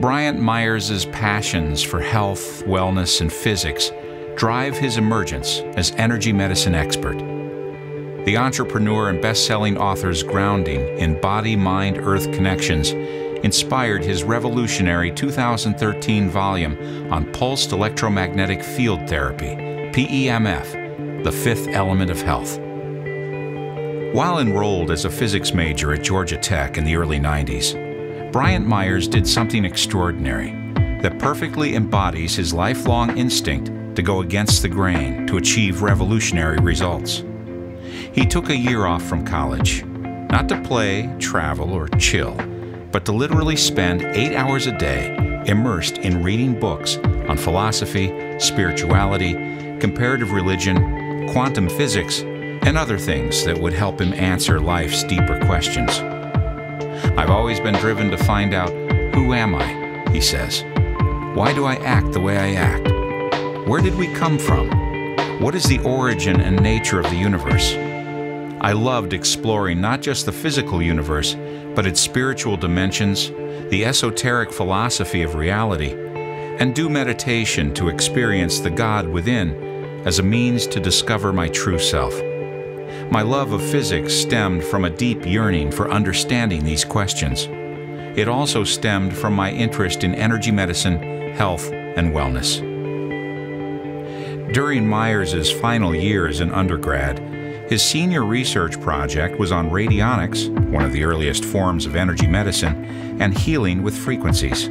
Bryant Meyers' passions for health, wellness, and physics drive his emergence as energy medicine expert. The entrepreneur and best-selling author's grounding in body-mind-earth connections inspired his revolutionary 2013 volume on pulsed electromagnetic field therapy, PEMF, the fifth element of health. While enrolled as a physics major at Georgia Tech in the early 90s, Bryant Meyers did something extraordinary that perfectly embodies his lifelong instinct to go against the grain to achieve revolutionary results. He took a year off from college, not to play, travel, or chill, but to literally spend 8 hours a day immersed in reading books on philosophy, spirituality, comparative religion, quantum physics, and other things that would help him answer life's deeper questions. "I've always been driven to find out, who am I?" he says. "Why do I act the way I act? Where did we come from? What is the origin and nature of the universe?" I loved exploring not just the physical universe, but its spiritual dimensions, the esoteric philosophy of reality, and do meditation to experience the God within as a means to discover my true self. My love of physics stemmed from a deep yearning for understanding these questions. It also stemmed from my interest in energy medicine, health, and wellness. During Meyers' final years in undergrad, his senior research project was on radionics, one of the earliest forms of energy medicine, and healing with frequencies.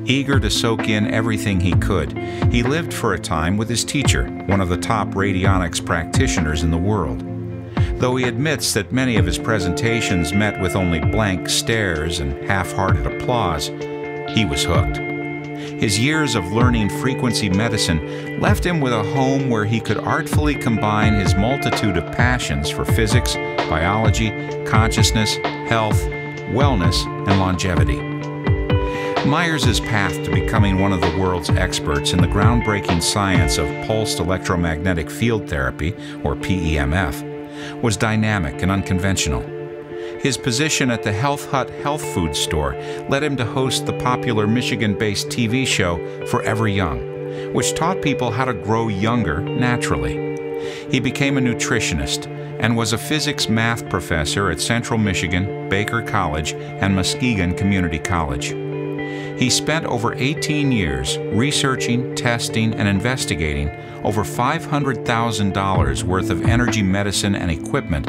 Eager to soak in everything he could, he lived for a time with his teacher, one of the top radionics practitioners in the world. Though he admits that many of his presentations met with only blank stares and half-hearted applause, he was hooked. His years of learning frequency medicine left him with a home where he could artfully combine his multitude of passions for physics, biology, consciousness, health, wellness, and longevity. Meyers' path to becoming one of the world's experts in the groundbreaking science of pulsed electromagnetic field therapy, or PEMF, was dynamic and unconventional. His position at the Health Hut health food store led him to host the popular Michigan-based TV show Forever Young, which taught people how to grow younger naturally. He became a nutritionist and was a physics-math professor at Central Michigan, Baker College, and Muskegon Community College. He spent over 18 years researching, testing, and investigating over $500,000 worth of energy medicine and equipment,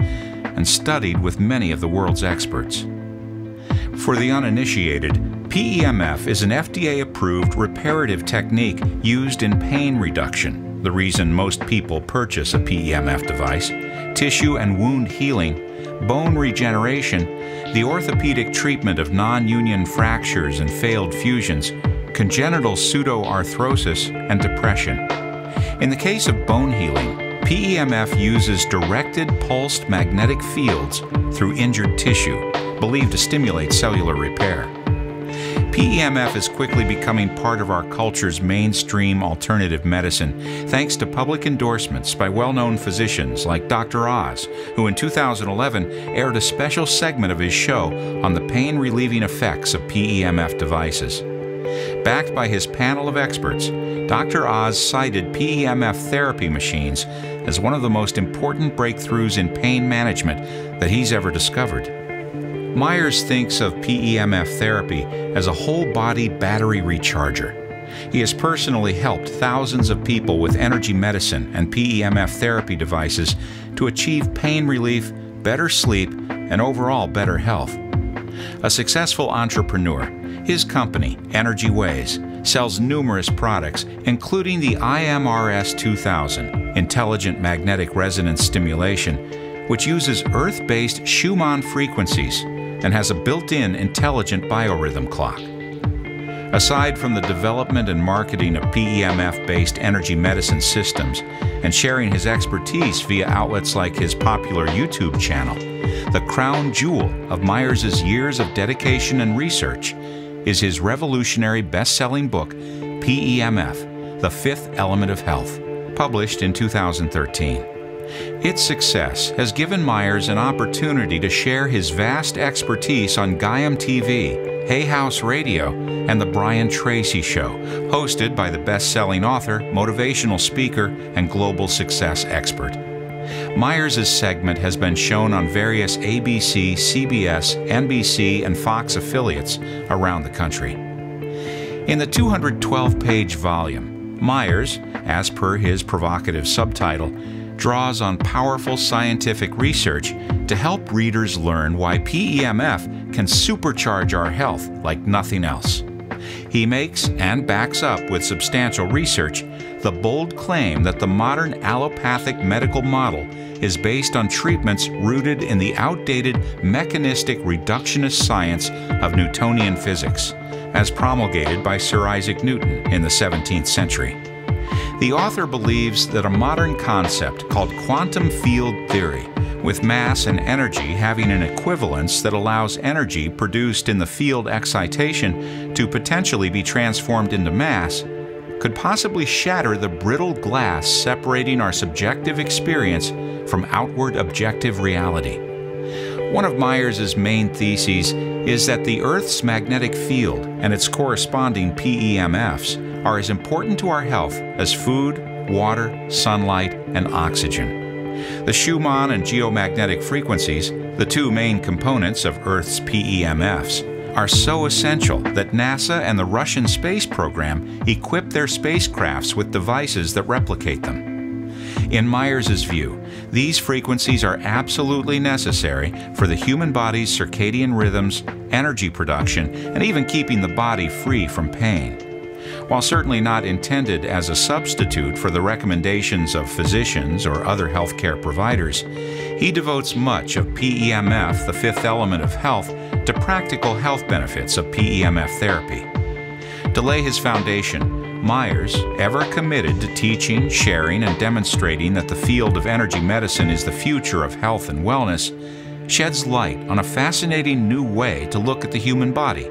and studied with many of the world's experts. For the uninitiated, PEMF is an FDA-approved reparative technique used in pain reduction, the reason most people purchase a PEMF device, tissue and wound healing, bone regeneration, the orthopedic treatment of non-union fractures and failed fusions, congenital pseudoarthrosis, and depression. In the case of bone healing, PEMF uses directed pulsed magnetic fields through injured tissue, believed to stimulate cellular repair. PEMF is quickly becoming part of our culture's mainstream alternative medicine, thanks to public endorsements by well-known physicians like Dr. Oz, who in 2011 aired a special segment of his show on the pain-relieving effects of PEMF devices. Backed by his panel of experts, Dr. Oz cited PEMF therapy machines as one of the most important breakthroughs in pain management that he's ever discovered. Meyers thinks of PEMF therapy as a whole-body battery recharger. He has personally helped thousands of people with energy medicine and PEMF therapy devices to achieve pain relief, better sleep, and overall better health. A successful entrepreneur, his company, Energy Ways, sells numerous products, including the IMRS 2000, Intelligent Magnetic Resonance Stimulation, which uses Earth-based Schumann frequencies and has a built-in intelligent biorhythm clock. Aside from the development and marketing of PEMF-based energy medicine systems and sharing his expertise via outlets like his popular YouTube channel, the crown jewel of Meyers' years of dedication and research is his revolutionary best-selling book, PEMF, The Fifth Element of Health, published in 2013. Its success has given Meyers an opportunity to share his vast expertise on Gaiam TV Hay House Radio, and The Brian Tracy Show, hosted by the best-selling author, motivational speaker, and global success expert. Meyers' segment has been shown on various ABC, CBS, NBC, and Fox affiliates around the country. In the 212-page volume, Meyers, as per his provocative subtitle, draws on powerful scientific research to help readers learn why PEMF can supercharge our health like nothing else. He makes and backs up with substantial research the bold claim that the modern allopathic medical model is based on treatments rooted in the outdated mechanistic reductionist science of Newtonian physics, as promulgated by Sir Isaac Newton in the 17th century. The author believes that a modern concept called quantum field theory, with mass and energy having an equivalence that allows energy produced in the field excitation to potentially be transformed into mass, could possibly shatter the brittle glass separating our subjective experience from outward objective reality. One of Meyers' main theses is that the Earth's magnetic field and its corresponding PEMFs are as important to our health as food, water, sunlight, and oxygen. The Schumann and geomagnetic frequencies, the two main components of Earth's PEMFs, are so essential that NASA and the Russian space program equip their spacecrafts with devices that replicate them. In Meyers' view, these frequencies are absolutely necessary for the human body's circadian rhythms, energy production, and even keeping the body free from pain. While certainly not intended as a substitute for the recommendations of physicians or other healthcare providers, he devotes much of PEMF, the fifth element of health, to practical health benefits of PEMF therapy. To lay his foundation, Meyers, ever committed to teaching, sharing, and demonstrating that the field of energy medicine is the future of health and wellness, sheds light on a fascinating new way to look at the human body.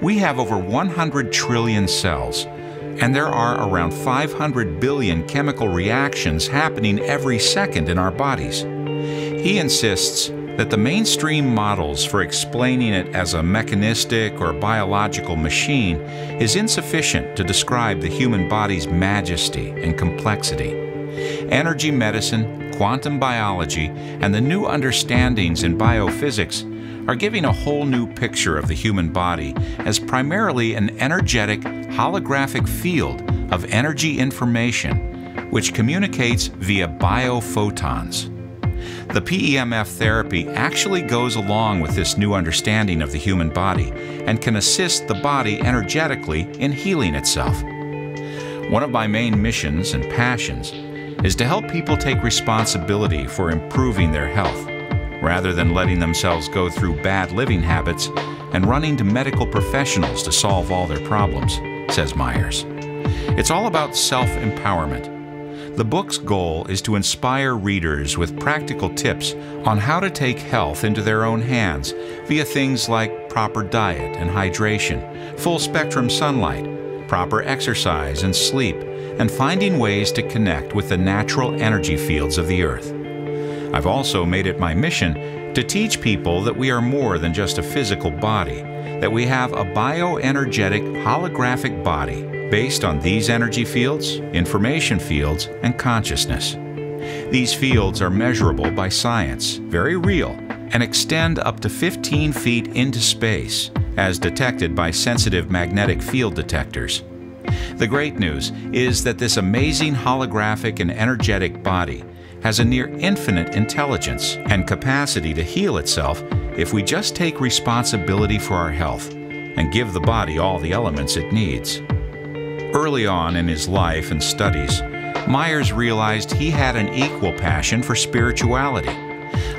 We have over 100 trillion cells, and there are around 500 billion chemical reactions happening every second in our bodies. He insists that the mainstream models for explaining it as a mechanistic or biological machine is insufficient to describe the human body's majesty and complexity. Energy medicine, quantum biology, and the new understandings in biophysics are giving a whole new picture of the human body as primarily an energetic, holographic field of energy information which communicates via biophotons. The PEMF therapy actually goes along with this new understanding of the human body and can assist the body energetically in healing itself. One of my main missions and passions is to help people take responsibility for improving their health, rather than letting themselves go through bad living habits and running to medical professionals to solve all their problems, says Meyers. It's all about self-empowerment. The book's goal is to inspire readers with practical tips on how to take health into their own hands via things like proper diet and hydration, full-spectrum sunlight, proper exercise and sleep, and finding ways to connect with the natural energy fields of the Earth. I've also made it my mission to teach people that we are more than just a physical body, that we have a bioenergetic holographic body based on these energy fields, information fields, and consciousness. These fields are measurable by science, very real, and extend up to 15 feet into space, as detected by sensitive magnetic field detectors. The great news is that this amazing holographic and energetic body has a near infinite intelligence and capacity to heal itself if we just take responsibility for our health and give the body all the elements it needs. Early on in his life and studies, Meyers realized he had an equal passion for spirituality.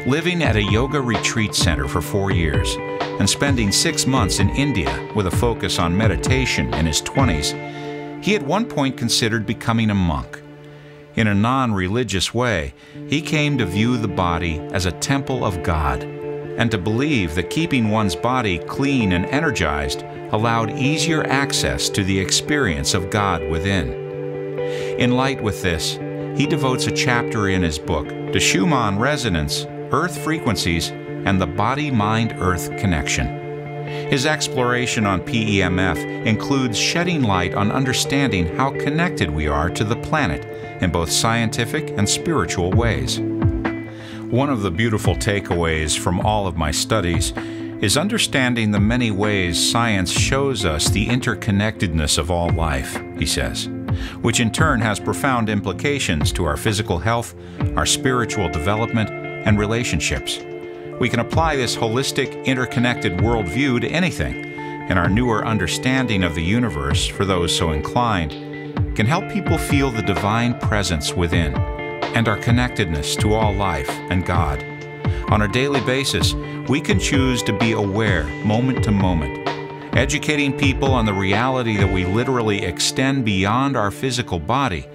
Living at a yoga retreat center for 4 years and spending 6 months in India with a focus on meditation in his 20s, he at one point considered becoming a monk. In a non-religious way, he came to view the body as a temple of God, and to believe that keeping one's body clean and energized allowed easier access to the experience of God within. In light with this, he devotes a chapter in his book to Schumann resonance, Earth frequencies, and the body-mind-Earth connection. His exploration on PEMF includes shedding light on understanding how connected we are to the planet in both scientific and spiritual ways. One of the beautiful takeaways from all of my studies is understanding the many ways science shows us the interconnectedness of all life, he says, which in turn has profound implications to our physical health, our spiritual development, and relationships. We can apply this holistic, interconnected worldview to anything, and our newer understanding of the universe, for those so inclined, can help people feel the divine presence within and our connectedness to all life and God. On a daily basis, we can choose to be aware moment to moment. Educating people on the reality that we literally extend beyond our physical body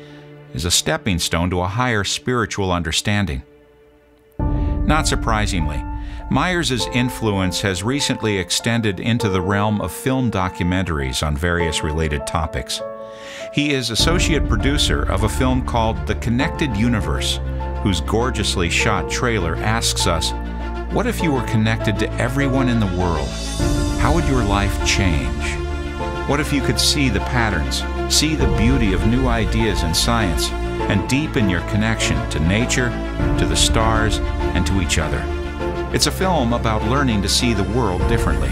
is a stepping stone to a higher spiritual understanding. Not surprisingly, Meyers' influence has recently extended into the realm of film documentaries on various related topics. He is associate producer of a film called The Connected Universe, whose gorgeously shot trailer asks us, what if you were connected to everyone in the world? How would your life change? What if you could see the patterns, see the beauty of new ideas in science, and deepen your connection to nature, to the stars, and to each other? It's a film about learning to see the world differently.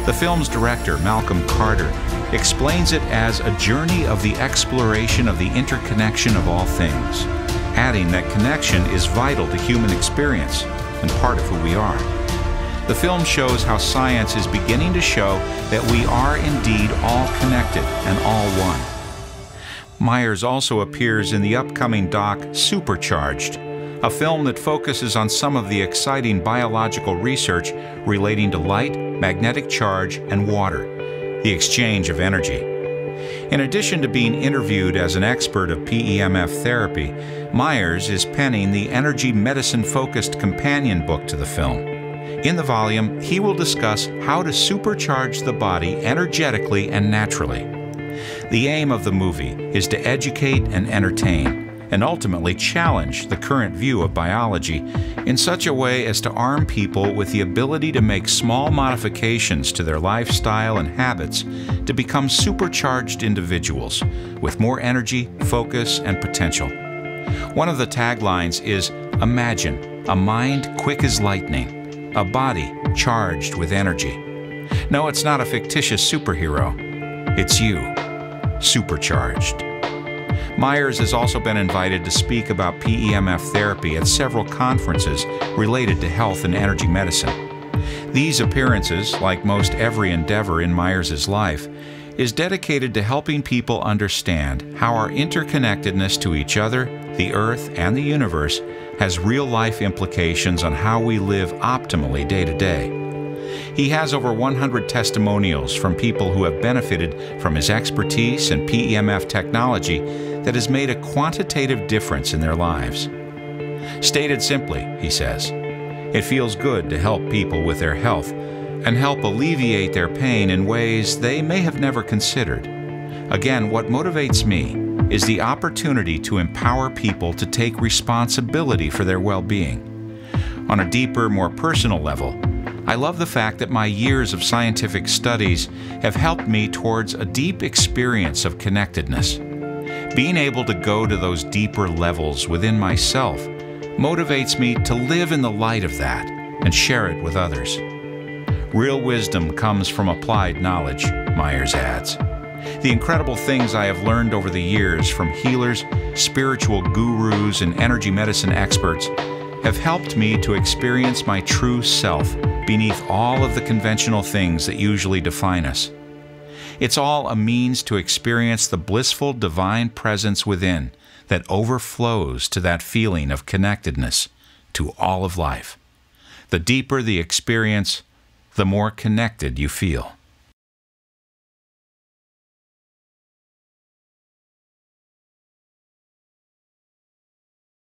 The film's director, Malcolm Carter, explains it as a journey of the exploration of the interconnection of all things, adding that connection is vital to human experience and part of who we are. The film shows how science is beginning to show that we are indeed all connected and all one. Meyers also appears in the upcoming doc Supercharged, a film that focuses on some of the exciting biological research relating to light, magnetic charge, and water, the exchange of energy. In addition to being interviewed as an expert of PEMF therapy, Meyers is penning the energy medicine-focused companion book to the film. In the volume, he will discuss how to supercharge the body energetically and naturally. The aim of the movie is to educate and entertain, and ultimately challenge the current view of biology in such a way as to arm people with the ability to make small modifications to their lifestyle and habits to become supercharged individuals with more energy, focus, and potential. One of the taglines is, "Imagine a mind quick as lightning, a body charged with energy." No, it's not a fictitious superhero. It's you, supercharged. Meyers has also been invited to speak about PEMF therapy at several conferences related to health and energy medicine. These appearances, like most every endeavor in Meyers' life, is dedicated to helping people understand how our interconnectedness to each other, the Earth, and the universe has real-life implications on how we live optimally day to day. He has over 100 testimonials from people who have benefited from his expertise and PEMF technology that has made a quantitative difference in their lives. Stated simply, he says, it feels good to help people with their health and help alleviate their pain in ways they may have never considered. Again, what motivates me is the opportunity to empower people to take responsibility for their well-being. On a deeper, more personal level, I love the fact that my years of scientific studies have helped me towards a deep experience of connectedness. Being able to go to those deeper levels within myself motivates me to live in the light of that and share it with others. Real wisdom comes from applied knowledge, Meyers adds. The incredible things I have learned over the years from healers, spiritual gurus, and energy medicine experts have helped me to experience my true self beneath all of the conventional things that usually define us. It's all a means to experience the blissful divine presence within that overflows to that feeling of connectedness to all of life. The deeper the experience, the more connected you feel.